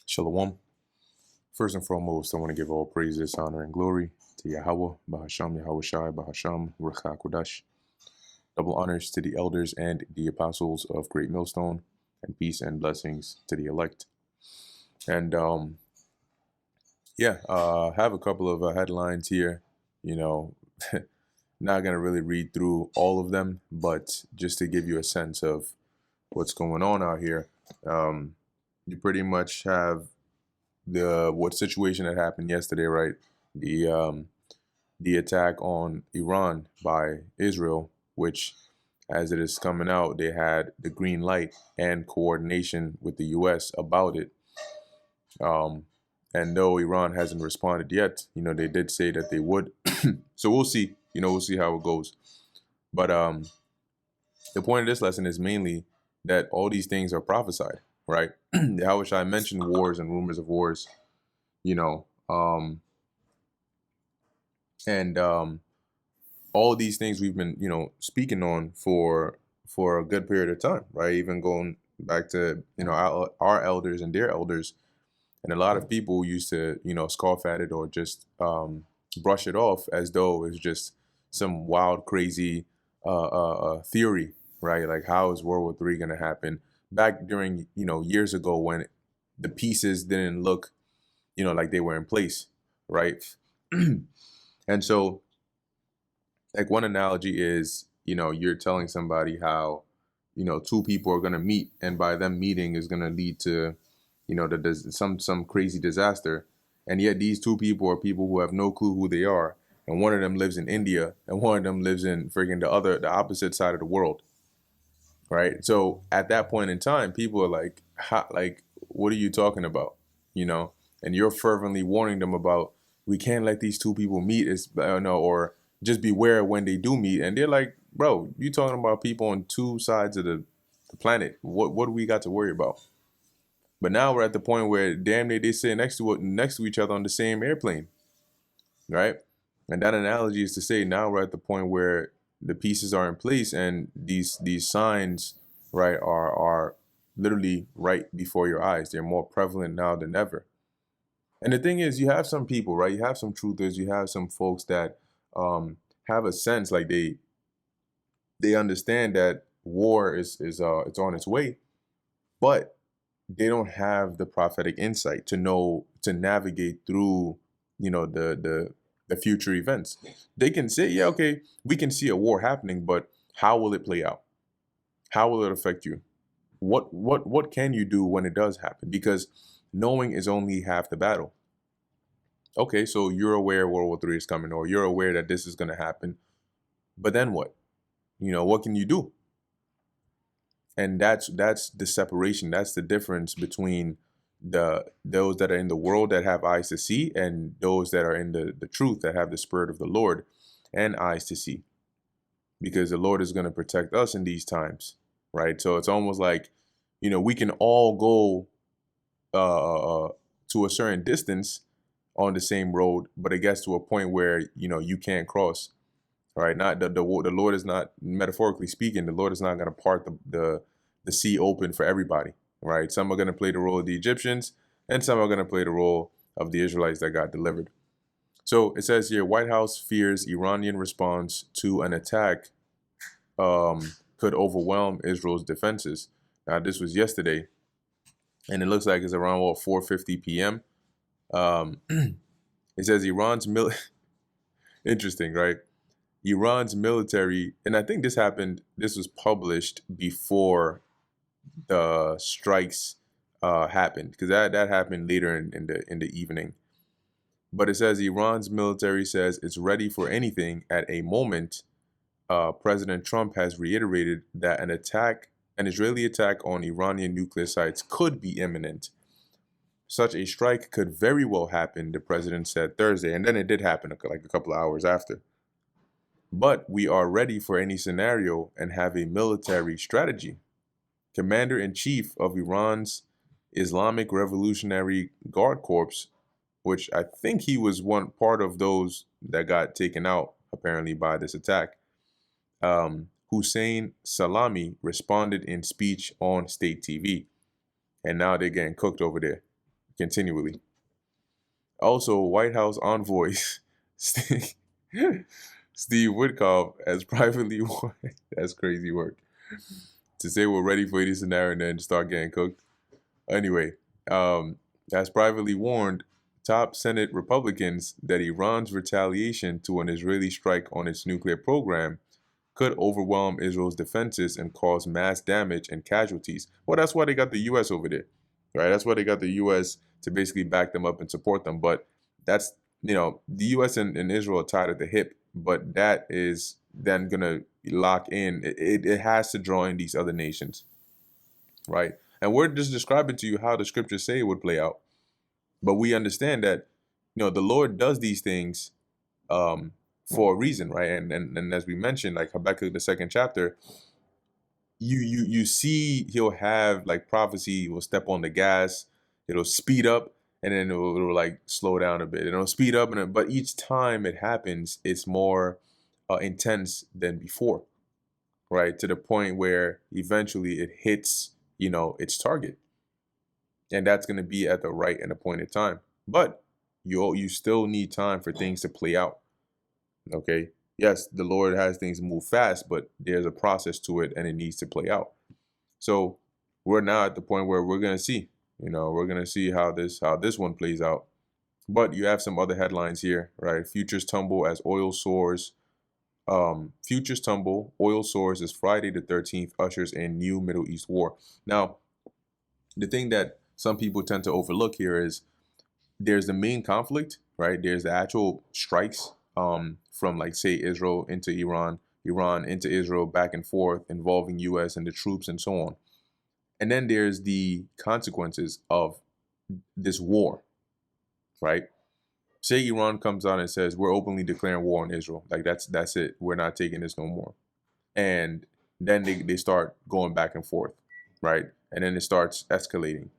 Shalom. First and foremost, I want to give all praises, honor, and glory to Yahweh, Bahasham, Yahweh Shai, Bahasham, Ruach HaKodesh. Double honors to the elders and the apostles of Great Millstone, and peace and blessings to the elect. And have a couple of headlines here. You know, not going to really read through all of them, but just to give you a sense of what's going on out here. You pretty much have what situation that happened yesterday, right? The attack on Iran by Israel, which, as it is coming out, they had the green light and coordination with the U.S. about it. And though Iran hasn't responded yet, they did say that they would. So we'll see. We'll see how it goes. But the point of this lesson is mainly that all these things are prophesied, right? How wish I mentioned wars and rumors of wars, you know, and all these things we've been, speaking on for a good period of time, right? Even going back to, our elders and their elders, and a lot of people used to, scoff at it or just brush it off as though it's just some wild, crazy theory, right? Like, how is World War III going to happen? Back during, years ago when the pieces didn't look, like they were in place, right? And so, like, one analogy is, you're telling somebody how, two people are going to meet, and by them meeting is going to lead to, some crazy disaster. And yet these two people are people who have no clue who they are. And one of them lives in India and one of them lives in friggin' the opposite side of the world. Right. So at that point in time, people are like, what are you talking about? And you're fervently warning them about, we can't let these two people meet, or just beware when they do meet. And they're like, bro, you talking about people on two sides of the planet. What do we got to worry about? But now we're at the point where damn near they sit next to each other on the same airplane, right? And that analogy is to say now we're at the point where the pieces are in place and these signs, right, are literally right before your eyes. They're more prevalent now than ever. And the thing is, you have some people, right? You have some truthers. You have some folks that have a sense, like they understand that war is it's on its way, but they don't have the prophetic insight to know to navigate through, the future events. They can say, yeah, okay, we can see a war happening, but how will it play out? How will it affect you? What can you do when it does happen? Because knowing is only half the battle. Okay, so you're aware World War III is coming, or you're aware that this is going to happen, but then what? What can you do? And that's the separation. That's the difference between those that are in the world that have eyes to see and those that are in the truth that have the spirit of the Lord and eyes to see. Because the Lord is going to protect us in these times, right? So it's almost like, we can all go to a certain distance on the same road, but it gets to a point where, you can't cross, right? Not the Lord is not, metaphorically speaking, the Lord is not going to part the sea open for everybody, right? Some are going to play the role of the Egyptians, and some are going to play the role of the Israelites that got delivered. So it says here, White House fears Iranian response to an attack could overwhelm Israel's defenses. Now, this was yesterday, and it looks like it's around 4:50 p.m. It says interesting, right? Iran's military, and I think this was published before the strikes happened, because that happened later in the evening. But it says Iran's military says it's ready for anything at a moment. President Trump has reiterated that an Israeli attack on Iranian nuclear sites could be imminent. Such a strike could very well happen, the president said Thursday, and then it did happen like a couple of hours after. But we are ready for any scenario and have a military strategy. Commander-in-Chief of Iran's Islamic Revolutionary Guard Corps, which I think he was one part of those that got taken out apparently by this attack, Hussein Salami, responded in speech on state TV. And now they're getting cooked over there. continually. Also, White House envoy Steve Witkoff has privately warned, that's crazy work, to say we're ready for any scenario and then start getting cooked. Anyway, has privately warned top Senate Republicans that Iran's retaliation to an Israeli strike on its nuclear program could overwhelm Israel's defenses and cause mass damage and casualties. Well, that's why they got the U.S. over there, right? That's why they got the U.S. to basically back them up and support them. But that's, the U.S. and Israel are tied at the hip, but that is then going to lock in. It has to draw in these other nations, right? And we're just describing to you how the scriptures say it would play out. But we understand that, the Lord does these things for a reason, right? And as we mentioned, like Habakkuk, the second chapter, you see he'll have like prophecy, will step on the gas, it'll speed up, and then it'll like slow down a bit. It'll speed up, but each time it happens, it's more intense than before, right? To the point where eventually it hits, its target. And that's going to be at the right and appointed time. But you still need time for things to play out. Okay. Yes, the Lord has things move fast, but there's a process to it and it needs to play out. So we're now at the point where we're going to see, we're going to see how this one plays out. But you have some other headlines here, right? Futures tumble as oil soars. Futures tumble, oil soars as Friday the 13th ushers in new Middle East war. Now, the thing that some people tend to overlook here is there's the main conflict, right? There's the actual strikes from, like, say, Israel into Iran, Iran into Israel, back and forth, involving U.S. and the troops and so on. And then there's the consequences of this war, right? Say Iran comes out and says, we're openly declaring war on Israel. Like, that's it. We're not taking this no more. And then they start going back and forth, right? And then it starts escalating.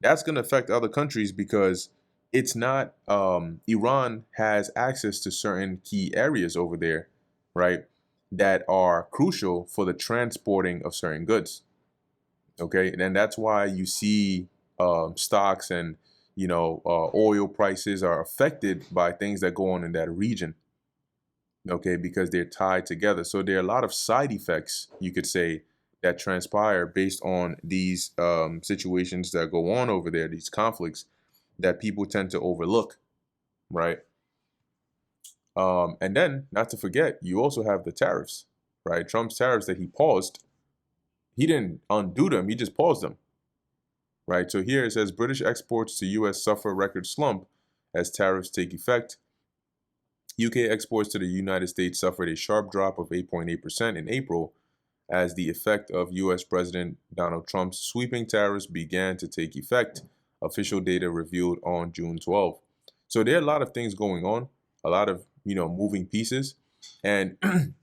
That's going to affect other countries because it's not, Iran has access to certain key areas over there, right, that are crucial for the transporting of certain goods. Okay. And that's why you see stocks and, oil prices are affected by things that go on in that region. Okay. Because they're tied together. So there are a lot of side effects, you could say, that transpire based on these situations that go on over there, these conflicts that people tend to overlook, right? And then, not to forget, you also have the tariffs, right? Trump's tariffs that he paused, he didn't undo them, he just paused them, right? So here it says British exports to U.S. suffer record slump as tariffs take effect. UK exports to the United States suffered a sharp drop of 8.8% in April as the effect of U.S. President Donald Trump's sweeping tariffs began to take effect, official data revealed on June 12. So there are a lot of things going on, a lot of, moving pieces. And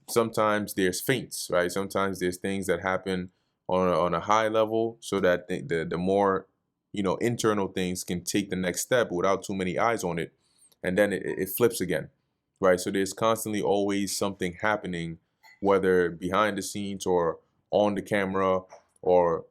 sometimes there's feints, right? Sometimes there's things that happen on a high level so that the more, internal things can take the next step without too many eyes on it. And then it flips again, right? So there's constantly always something happening, whether behind the scenes or on the camera or,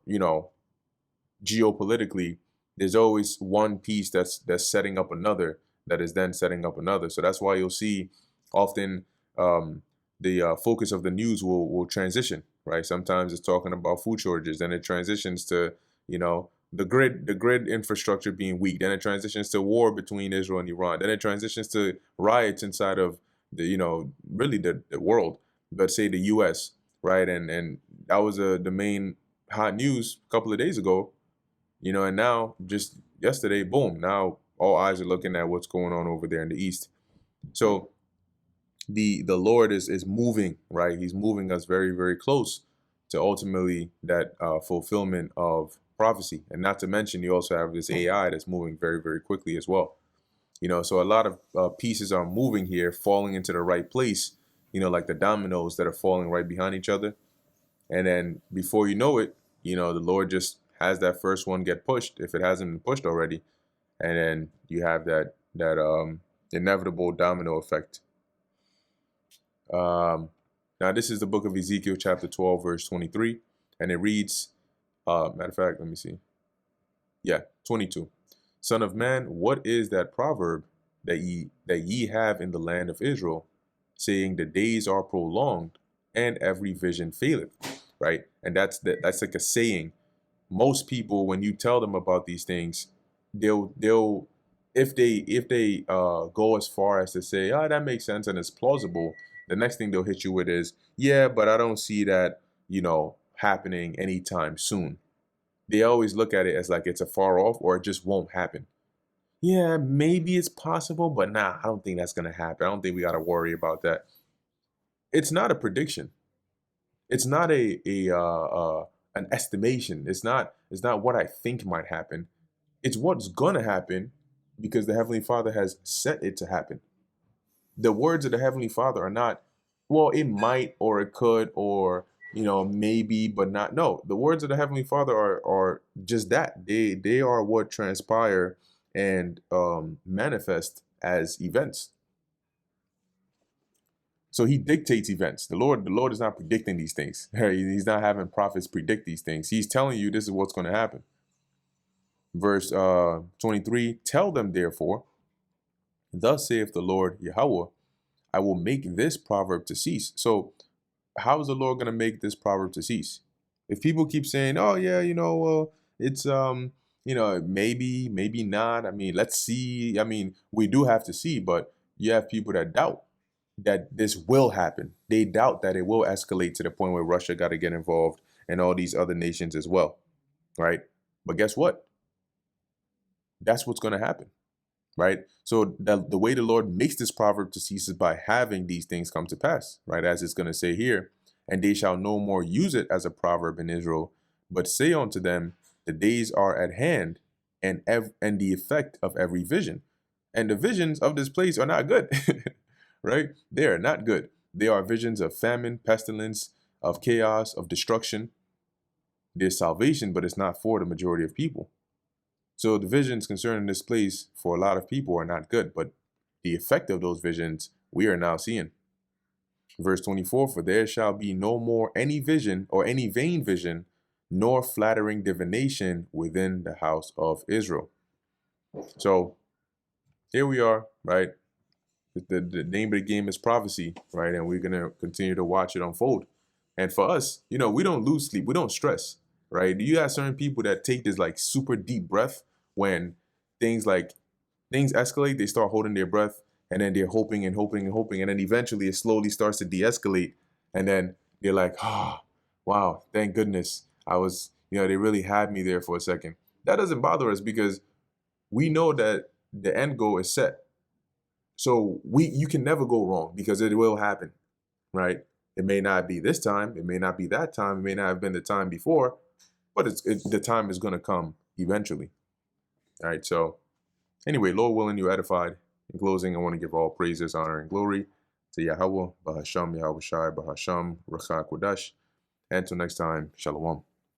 geopolitically, there's always one piece that's setting up another that is then setting up another. So that's why you'll see often the focus of the news will transition, right? Sometimes it's talking about food shortages, then it transitions to, the grid infrastructure being weak. Then it transitions to war between Israel and Iran. Then it transitions to riots inside of the, really the world, but say the U.S., right? And that was the main hot news a couple of days ago, and now just yesterday, boom, now all eyes are looking at what's going on over there in the East. So the Lord is moving, right? He's moving us very, very close to ultimately that fulfillment of prophecy. And not to mention, you also have this AI that's moving very, very quickly as well. So a lot of pieces are moving here, falling into the right place, like the dominoes that are falling right behind each other. And then before you know it, the Lord just has that first one get pushed, if it hasn't been pushed already. And then you have that inevitable domino effect. Now, this is the book of Ezekiel, chapter 12, verse 23. And it reads, matter of fact, let me see. Yeah, 22. Son of man, what is that proverb that ye have in the land of Israel, saying the days are prolonged and every vision faileth, right? And that's like a saying. Most people, when you tell them about these things, they'll if they go as far as to say, oh, that makes sense and it's plausible, the next thing they'll hit you with is, yeah, but I don't see that, happening anytime soon. They always look at it as like it's a far off or it just won't happen. Yeah, maybe it's possible, but nah, I don't think that's gonna happen. I don't think we gotta worry about that. It's not a prediction. It's not an estimation. It's not what I think might happen. It's what's gonna happen because the Heavenly Father has set it to happen. The words of the Heavenly Father are not, well, it might or it could or maybe, but not. No, the words of the Heavenly Father are just that. They are what transpire and manifest as events. So he dictates events. The Lord is not predicting these things. He's not having prophets predict these things. He's telling you this is what's going to happen. Verse 23, tell them therefore, thus saith the Lord Yahweh, I will make this proverb to cease. So how is the Lord going to make this proverb to cease? If people keep saying, oh yeah, it's maybe not. I mean, let's see. I mean, we do have to see, but you have people that doubt that this will happen. They doubt that it will escalate to the point where Russia got to get involved and all these other nations as well, right? But guess what? That's what's going to happen, right? So the way the Lord makes this proverb to cease is by having these things come to pass, right? As it's going to say here, and they shall no more use it as a proverb in Israel, but say unto them, the days are at hand, and the effect of every vision. And the visions of this place are not good, right? They are not good. They are visions of famine, pestilence, of chaos, of destruction. There's salvation, but it's not for the majority of people. So the visions concerning this place for a lot of people are not good, but the effect of those visions we are now seeing. Verse 24, for there shall be no more any vision or any vain vision, nor flattering divination within the house of Israel. So here we are, right? The name of the game is prophecy, right? And we're going to continue to watch it unfold. And for us, we don't lose sleep. We don't stress, right? You have certain people that take this like super deep breath when things escalate, they start holding their breath and then they're hoping and hoping and hoping. And then eventually it slowly starts to de-escalate. And then they're like, oh, wow, thank goodness. I was, they really had me there for a second. That doesn't bother us because we know that the end goal is set. So you can never go wrong because it will happen, right? It may not be this time. It may not be that time. It may not have been the time before, but the time is going to come eventually. All right. So anyway, Lord willing, you edified. In closing, I want to give all praises, honor, and glory to Yahweh, Bahasham, Yahweh Shai, Bahasham, Rachak Kodash. And until next time, Shalom.